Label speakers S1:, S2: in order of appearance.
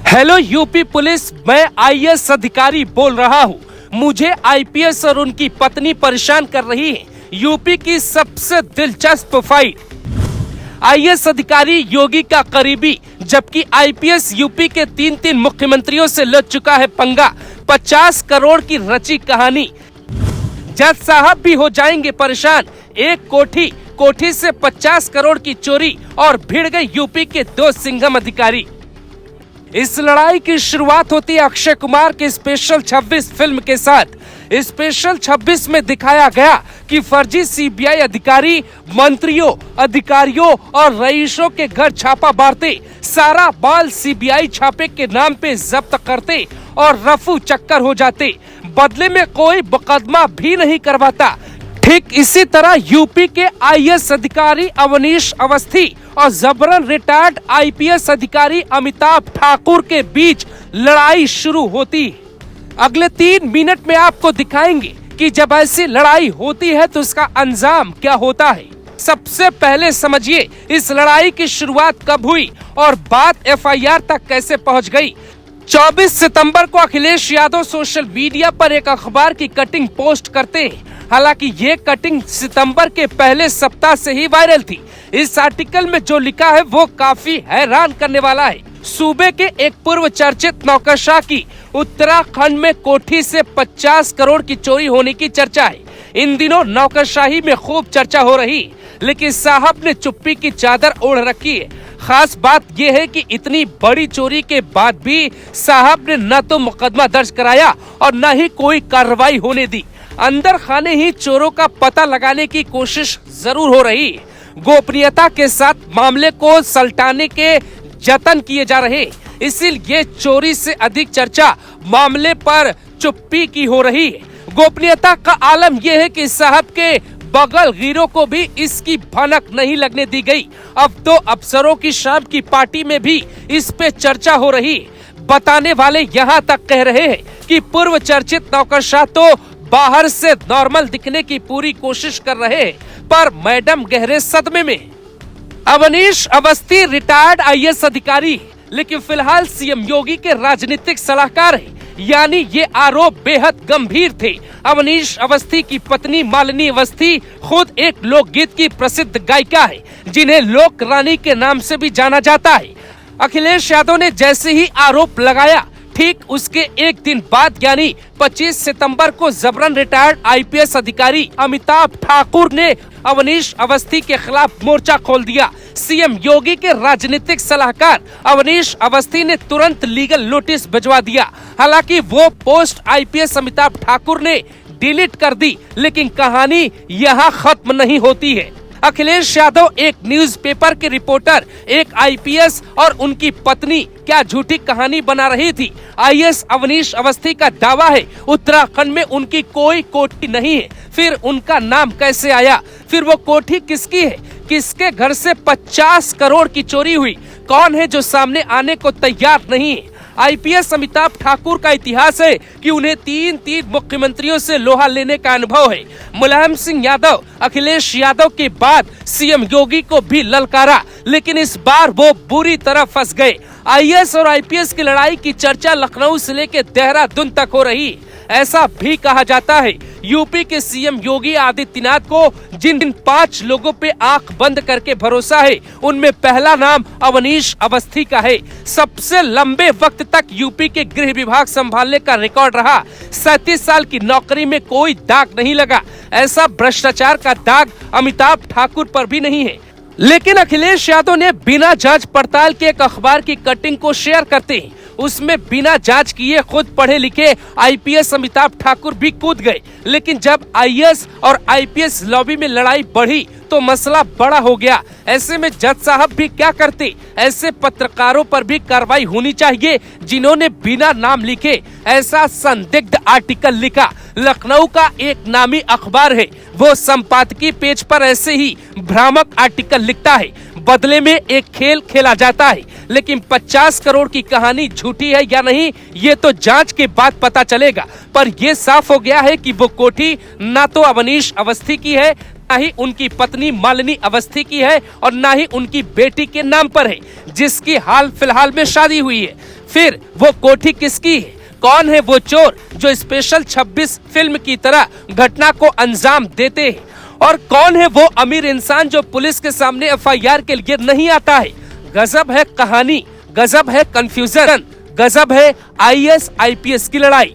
S1: Hello UP police, मैं IAS अधिकारी बोल रहा हूँ। मुझे आईपीएस और उनकी पत्नी परेशान कर रही है। यूपी की सबसे दिलचस्प फाइल। आईएएस अधिकारी योगी का करीबी, जबकि आईपीएस यूपी के 3 मुख्यमंत्रियों से लड़ चुका है पंगा। 50 करोड़ की रची कहानी। जज साहब भी हो जाएंगे परेशान। एक कोठी से 50 करोड़ की चोरी और भिड़ गए यूपी के 2 सिंघम अधिकारी। इस लड़ाई की शुरुआत होती है अक्षय कुमार के स्पेशल 26 फिल्म के साथ। स्पेशल 26 में दिखाया गया कि फर्जी सीबीआई अधिकारी मंत्रियों, अधिकारियों और रईसों के घर छापा मारते, सारा बाल सीबीआई छापे के नाम पे जब्त करते और रफू चक्कर हो जाते। बदले में कोई मुकदमा भी नहीं करवाता। ठीक इसी तरह यूपी के आईएएस अधिकारी अवनीश अवस्थी और जबरन रिटायर्ड आईपीएस अधिकारी अमिताभ ठाकुर के बीच लड़ाई शुरू होती। अगले 3 मिनट में आपको दिखाएंगे कि जब ऐसी लड़ाई होती है तो उसका अंजाम क्या होता है। सबसे पहले समझिए इस लड़ाई की शुरुआत कब हुई और बात एफआईआर तक कैसे पहुंच गई। 24 सितंबर को अखिलेश यादव सोशल मीडिया पर एक अखबार की कटिंग पोस्ट करते हैं। हालांकि ये कटिंग सितंबर के पहले सप्ताह से ही वायरल थी। इस आर्टिकल में जो लिखा है वो काफी हैरान करने वाला है। सूबे के एक पूर्व चर्चित नौकरशाह की उत्तराखंड में कोठी से 50 करोड़ की चोरी होने की चर्चा है। इन दिनों नौकरशाही में खूब चर्चा हो रही है, लेकिन साहब ने चुप्पी की चादर ओढ़ रखी है। खास बात यह है कि इतनी बड़ी चोरी के बाद भी साहब ने न तो मुकदमा दर्ज कराया और न ही कोई कार्रवाई होने दी। अंदर खाने ही चोरों का पता लगाने की कोशिश जरूर हो रही है। गोपनीयता के साथ मामले को सलटाने के जतन किए जा रहे, इसीलिए चोरी से अधिक चर्चा मामले पर चुप्पी की हो रही है। गोपनीयता का आलम यह है कि साहब के बगल गिरों को भी इसकी भनक नहीं लगने दी गई। अब तो अफसरों की शाम की पार्टी में भी इस पे चर्चा हो रही है। बताने वाले यहाँ तक कह रहे हैं कि पूर्व चर्चित नौकरशाह तो बाहर से नॉर्मल दिखने की पूरी कोशिश कर रहे हैं, पर मैडम गहरे सदमे में। अवनीश अवस्थी रिटायर्ड आईएएस अधिकारी, लेकिन फिलहाल सीएम योगी के राजनीतिक सलाहकार हैं। यानी ये आरोप बेहद गंभीर थे। अवनीश अवस्थी की पत्नी मालिनी अवस्थी खुद एक लोकगीत की प्रसिद्ध गायिका है, जिन्हें लोक रानी के नाम से भी जाना जाता है। अखिलेश यादव ने जैसे ही आरोप लगाया, ठीक उसके एक दिन बाद यानी 25 सितंबर को जबरन रिटायर्ड आईपीएस अधिकारी अमिताभ ठाकुर ने अवनीश अवस्थी के खिलाफ मोर्चा खोल दिया। सीएम योगी के राजनीतिक सलाहकार अवनीश अवस्थी ने तुरंत लीगल नोटिस भिजवा दिया। हालांकि वो पोस्ट आईपीएस अमिताभ ठाकुर ने डिलीट कर दी, लेकिन कहानी यहाँ खत्म नहीं होती है। अखिलेश यादव एक न्यूज़पेपर के रिपोर्टर, एक आईपीएस और उनकी पत्नी क्या झूठी कहानी बना रही थी। आईएएस अवनीश अवस्थी का दावा है उत्तराखंड में उनकी कोई कोठी नहीं है। फिर उनका नाम कैसे आया? फिर वो कोठी किसकी है? किसके घर से 50 करोड़ की चोरी हुई? कौन है जो सामने आने को तैयार नहीं है? आईपीएस अमिताभ ठाकुर का इतिहास है कि उन्हें 3 मुख्यमंत्रियों से लोहा लेने का अनुभव है। मुलायम सिंह यादव, अखिलेश यादव के बाद सीएम योगी को भी ललकारा, लेकिन इस बार वो बुरी तरह फंस गए। आईएएस और आईपीएस की लड़ाई की चर्चा लखनऊ से लेकर देहरादून तक हो रही है। ऐसा भी कहा जाता है यूपी के सीएम योगी आदित्यनाथ को जिन 5 लोगों पे आंख बंद करके भरोसा है, उनमें पहला नाम अवनीश अवस्थी का है। सबसे लंबे वक्त तक यूपी के गृह विभाग संभालने का रिकॉर्ड रहा। 37 साल की नौकरी में कोई दाग नहीं लगा। ऐसा भ्रष्टाचार का दाग अमिताभ ठाकुर पर भी नहीं है। लेकिन अखिलेश यादव ने बिना जांच पड़ताल के एक अखबार की कटिंग को शेयर करते हैं। उसमें बिना जांच किए खुद पढ़े लिखे आईपीएस अमिताभ ठाकुर भी कूद गए। लेकिन जब आईएएस और आईपीएस लॉबी में लड़ाई बढ़ी तो मसला बड़ा हो गया। ऐसे में जज साहब भी क्या करते? ऐसे पत्रकारों पर भी कार्रवाई होनी चाहिए जिन्होंने बिना नाम लिखे ऐसा संदिग्ध आर्टिकल लिखा। लखनऊ का एक नामी अखबार है, वो संपादकीय पेज पर ऐसे ही भ्रामक आर्टिकल लिखता है। बदले में एक खेल खेला जाता है, लेकिन 50 करोड़ की कहानी झूठी है या नहीं ये तो जांच के बाद पता चलेगा। पर ये साफ हो गया है कि वो कोठी ना तो अवनीश अवस्थी की है, ना ही उनकी पत्नी मालिनी अवस्थी की है और ना ही उनकी बेटी के नाम पर है, जिसकी हाल फिलहाल में शादी हुई है। फिर वो कोठी किसकी है? कौन है वो चोर जो स्पेशल 26 फिल्म की तरह घटना को अंजाम देते हैं? और कौन है वो अमीर इंसान जो पुलिस के सामने एफआईआर के लिए नहीं आता है? गजब है कहानी, गजब है कंफ्यूजन, गजब है आईएएस आईपीएस की लड़ाई।